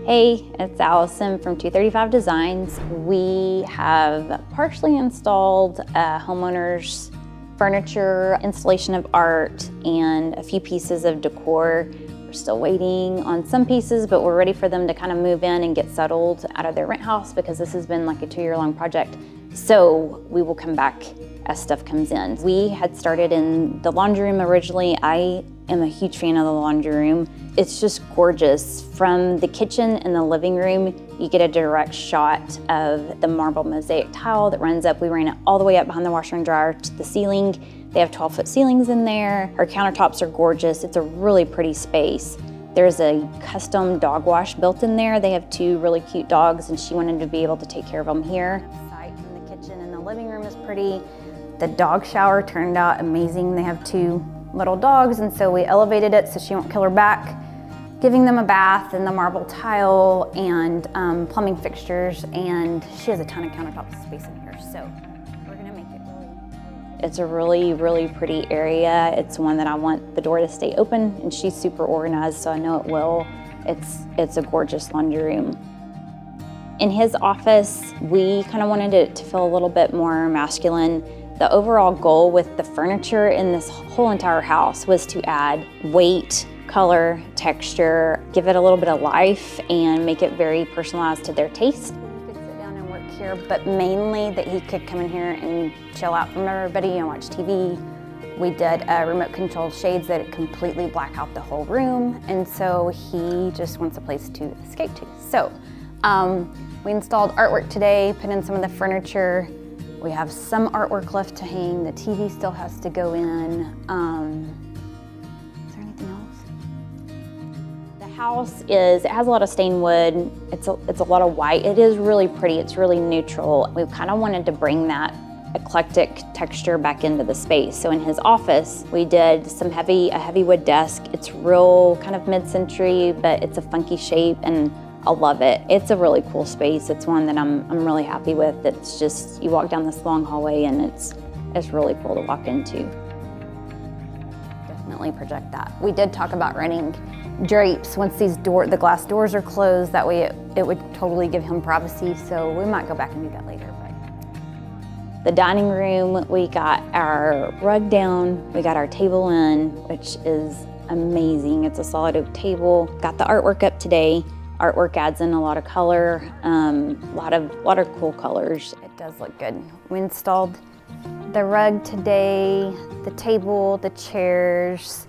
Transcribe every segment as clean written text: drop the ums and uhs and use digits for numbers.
Hey, it's Allison from 235 Designs. We have partially installed a homeowner's furniture, installation of art, and a few pieces of decor. We're still waiting on some pieces, but we're ready for them to kind of move in and get settled out of their rent house because this has been like a 2-year-long project. So we will come back as stuff comes in. We had started in the laundry room originally. I am a huge fan of the laundry room. It's just gorgeous. From the kitchen and the living room, you get a direct shot of the marble mosaic tile that runs up. We ran it all the way up behind the washer and dryer to the ceiling. They have 12-foot ceilings in there. Our countertops are gorgeous. It's a really pretty space. There's a custom dog wash built in there. They have 2 really cute dogs and she wanted to be able to take care of them here. The sight from the kitchen and the living room is pretty. The dog shower turned out amazing. They have 2 little dogs, and so we elevated it so she won't kill her back, giving them a bath and the marble tile and plumbing fixtures, and she has a ton of countertop space in here, so we're gonna make it really. It's a really pretty area. It's one that I want the door to stay open, and she's super organized, so I know it will. It's a gorgeous laundry room. In his office, we kind of wanted it to feel a little bit more masculine. The overall goal with the furniture in this whole entire house was to add weight, color, texture, give it a little bit of life, and make it very personalized to their taste. He could sit down and work here, but mainly that he could come in here and chill out from everybody and watch TV. We did remote control shades that completely black out the whole room, and so he just wants a place to escape to. So we installed artwork today, put in some of the furniture. We have some artwork left to hang. The TV still has to go in. Is there anything else? The house it has a lot of stained wood. It's a lot of white. It is really pretty. It's really neutral. We kind of wanted to bring that eclectic texture back into the space. So in his office, we did a heavy wood desk. It's real kind of mid-century, but it's a funky shape, and I love it. It's a really cool space. It's one that I'm really happy with. It's just, you walk down this long hallway and it's really cool to walk into. Definitely project that. We did talk about running drapes once the glass doors are closed. That way it would totally give him privacy. So we might go back and do that later. But the dining room, we got our rug down. We got our table in, which is amazing. It's a solid oak table. Got the artwork up today. Artwork adds in a lot of color, lot of cool colors. It does look good. We installed the rug today, the table, the chairs.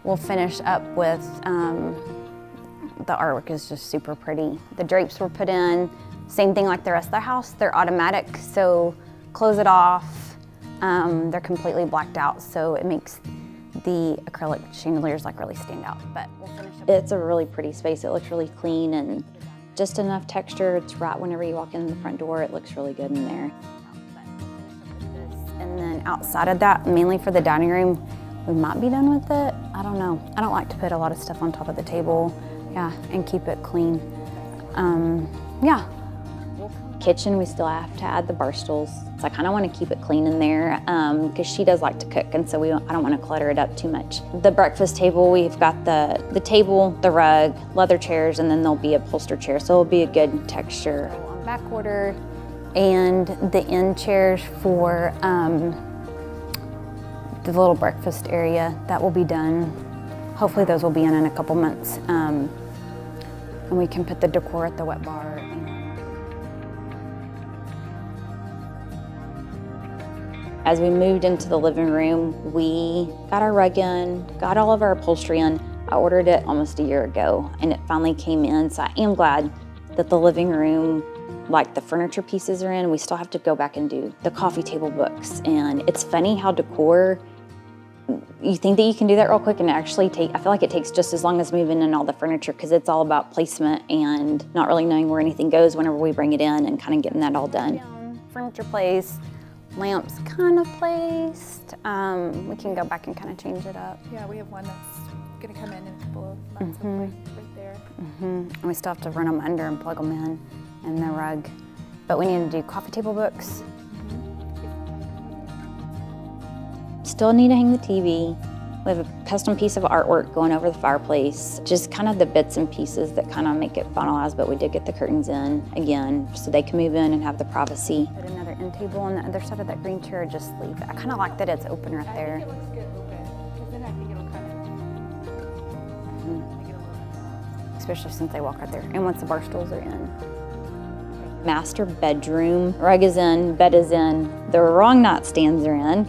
We'll finish up with, the artwork is just super pretty. The drapes were put in, same thing like the rest of the house. They're automatic, so close it off. They're completely blacked out, so it makes the acrylic chandeliers like really stand out, but we'll finish up. It's a really pretty space. It looks really clean and just enough texture. It's right whenever you walk in the front door, it looks really good in there. And then outside of that, mainly for the dining room, we might be done with it. I don't know. I don't like to put a lot of stuff on top of the table, yeah, and keep it clean. Yeah. Kitchen, we still have to add the bar stools. So I kind of want to keep it clean in there because she does like to cook, and so I don't want to clutter it up too much. The breakfast table, we've got the table, the rug, leather chairs, and then there'll be a upholster chair, so it'll be a good texture. On back order, and the end chairs for the little breakfast area, that will be done. Hopefully those will be in a couple months. And we can put the decor at the wet bar. As we moved into the living room, we got our rug in, got all of our upholstery in. I ordered it almost a year ago and it finally came in, so I am glad that the living room, like the furniture pieces are in. We still have to go back and do the coffee table books, and it's funny how decor, you think that you can do that real quick and actually I feel like it takes just as long as moving in all the furniture because it's all about placement and not really knowing where anything goes whenever we bring it in and kind of getting that all done. Furniture placed. Lamps kind of placed. We can go back and kind of change it up. Yeah, we have one that's going to come in a couple of months, hopefully, right there. And we still have to run them under and plug them in, and the rug. But we need to do coffee table books. Still need to hang the TV. We have a custom piece of artwork going over the fireplace, just kind of the bits and pieces that kind of make it finalized, but we did get the curtains in again so they can move in and have the privacy. Put another end table on the other side of that green chair, just leave it. I kind of like that it's open right there. I think it looks good open, because then I think it'll kind of make it a little bit. Especially since they walk right there. And once the bar stools are in. Master bedroom, rug is in, bed is in. The wrong nightstands are in,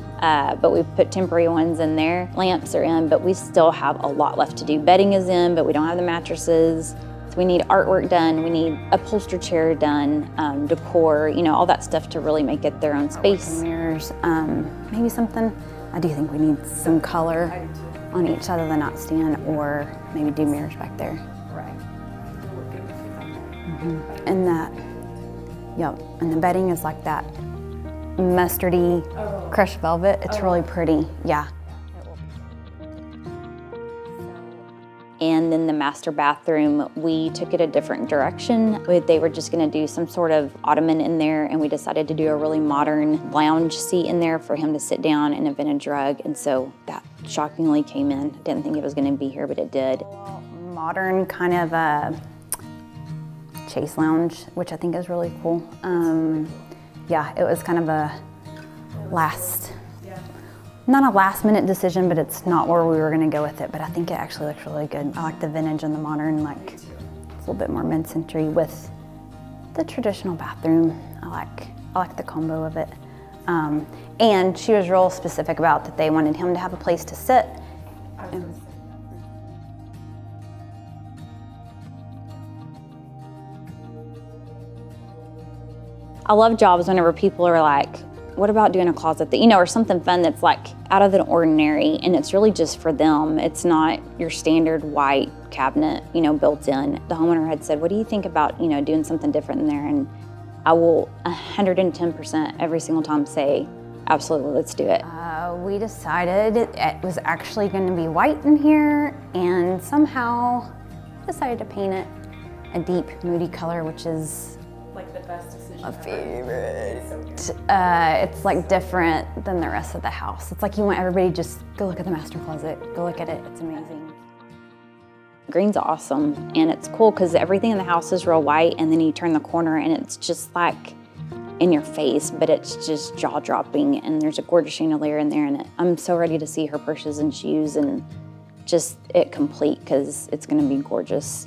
but we put temporary ones in there. Lamps are in, but we still have a lot left to do. Bedding is in, but we don't have the mattresses. So we need artwork done, we need upholstered chair done, decor, you know, all that stuff to really make it their own space. Mirrors, maybe something. I do think we need some color on each side of the nightstand, or maybe do mirrors back there. Right. And that. Yep, and the bedding is like that mustardy crushed velvet. It's really pretty, yeah. And then the master bathroom, we took it a different direction. They were just gonna do some sort of ottoman in there, and we decided to do a really modern lounge seat in there for him to sit down, and a vintage rug, and so that shockingly came in. Didn't think it was gonna be here, but it did. Modern kind of chase lounge, which I think is really cool. Yeah, it was kind of a not a last minute decision, but it's not where we were gonna go with it, but I think it actually looks really good. I like the vintage and the modern, like it's a little bit more mid-century with the traditional bathroom. I like the combo of it. And she was real specific about that they wanted him to have a place to sit. I love jobs whenever people are like, what about doing a closet that, you know, or something fun that's like out of the ordinary, and it's really just for them. It's not your standard white cabinet, you know, built in. The homeowner had said, what do you think about, you know, doing something different in there? And I will 110% every single time say, absolutely, let's do it. We decided it was actually going to be white in here, and somehow decided to paint it a deep, moody color, which is like the best decision. A favorite. It's like different than the rest of the house. It's like you want everybody to just go look at the master closet, go look at it, it's amazing. Green's awesome, and it's cool because everything in the house is real white, and then you turn the corner and it's just like in your face, but it's just jaw-dropping, and there's a gorgeous chandelier in there, and I'm so ready to see her purses and shoes and just it complete, because it's gonna be gorgeous.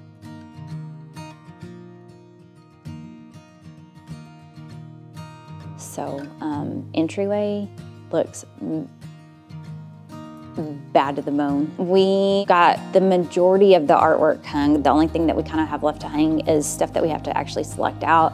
So entryway looks bad to the bone. We got the majority of the artwork hung. The only thing that we kind of have left to hang is stuff that we have to actually select out,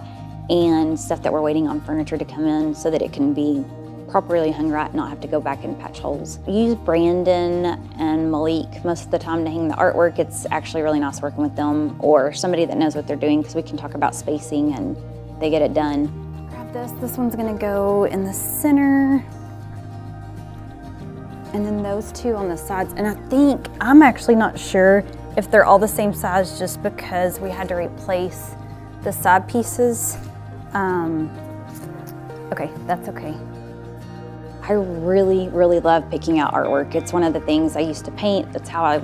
and stuff that we're waiting on furniture to come in so that it can be properly hung right and not have to go back and patch holes. We use Brandon and Malik most of the time to hang the artwork. It's actually really nice working with them, or somebody that knows what they're doing, because we can talk about spacing and they get it done. This one's gonna go in the center, and then those two on the sides. And I think, I'm actually not sure if they're all the same size, just because we had to replace the side pieces. Okay, that's okay. I really, really love picking out artwork. It's one of the things I used to paint. That's how I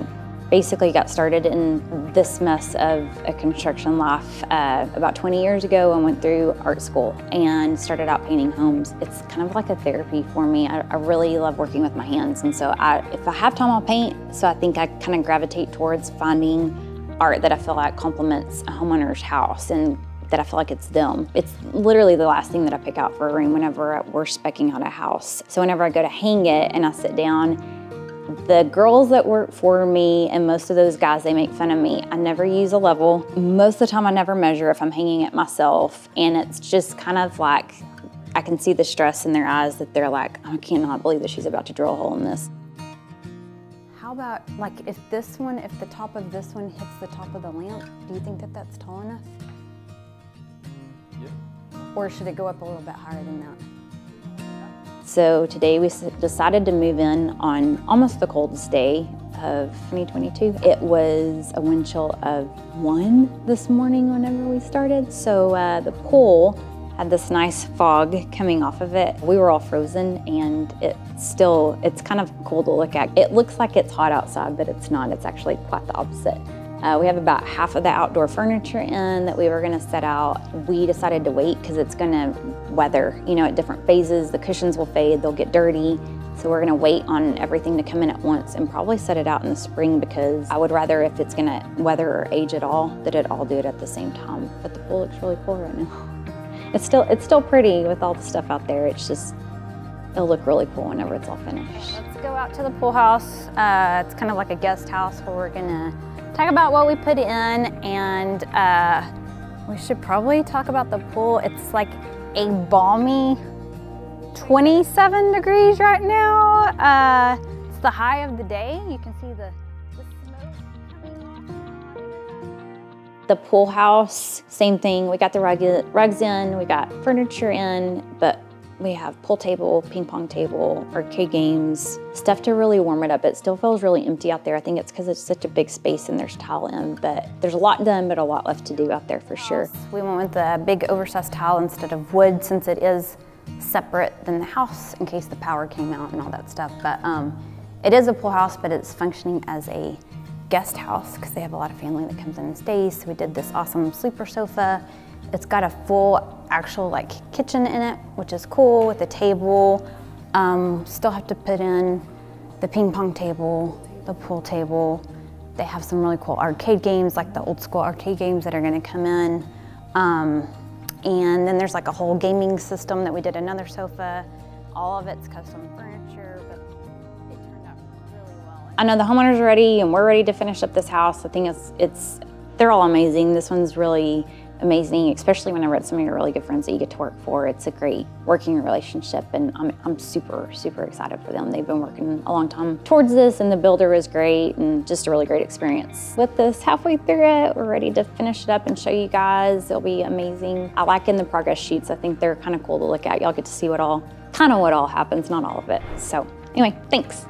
basically got started in this mess of a construction life. About 20 years ago, I went through art school and started out painting homes. It's kind of like a therapy for me. I really love working with my hands, and so if I have time, I'll paint. So I think I kind of gravitate towards finding art that I feel like complements a homeowner's house, and that I feel like it's them. It's literally the last thing that I pick out for a room whenever we're speccing out a house. So whenever I go to hang it and I sit down, the girls that work for me, and most of those guys, they make fun of me. I never use a level. Most of the time I never measure if I'm hanging it myself, and it's just kind of like, I can see the stress in their eyes that they're like, I cannot believe that she's about to drill a hole in this. How about, like, if the top of this one hits the top of the lamp, do you think that that's tall enough? Yeah. Or should it go up a little bit higher than that? So today we decided to move in on almost the coldest day of 2022. It was a wind chill of 1 this morning whenever we started. So the pool had this nice fog coming off of it. We were all frozen, and it's kind of cool to look at. It looks like it's hot outside, but it's not. It's actually quite the opposite. We have about half of the outdoor furniture in that we were gonna set out. We decided to wait because it's gonna weather, you know, at different phases. The cushions will fade, they'll get dirty. So we're gonna wait on everything to come in at once and probably set it out in the spring, because I would rather, if it's gonna weather or age at all, that it all do it at the same time. But the pool looks really cool right now. It's still pretty with all the stuff out there. It's just, it'll look really cool whenever it's all finished. Let's go out to the pool house. It's kind of like a guest house where we're gonna talk about what we put in, and we should probably talk about the pool. It's like a balmy 27 degrees right now. It's the high of the day. You can see the smoke coming off. The pool house, same thing. We got the rugs in, we got furniture in, but we have pool table, ping pong table, arcade games, stuff to really warm it up. It still feels really empty out there. I think it's because it's such a big space and there's tile in, but there's a lot done, but a lot left to do out there for sure. We went with the big oversized tile instead of wood, since it is separate than the house in case the power came out and all that stuff. But it is a pool house, but it's functioning as a guest house because they have a lot of family that comes in and stays. So we did this awesome sleeper sofa. It's got a full actual like kitchen in it, which is cool, with a table. Still have to put in the ping pong table, the pool table. They have some really cool arcade games, like the old school arcade games that are gonna come in. And then there's like a whole gaming system that we did another sofa. All of it's custom furniture, but it turned out really well. I know the homeowners are ready and we're ready to finish up this house. I think they're all amazing. This one's really amazing, especially when I read some of your really good friends that you get to work for. It's a great working relationship, and I'm super, super excited for them. They've been working a long time towards this, and the builder is great, and just a really great experience. With this halfway through it, we're ready to finish it up and show you guys. It'll be amazing. I like in the progress sheets. I think they're kind of cool to look at. Y'all get to see what all happens, not all of it. So anyway, thanks.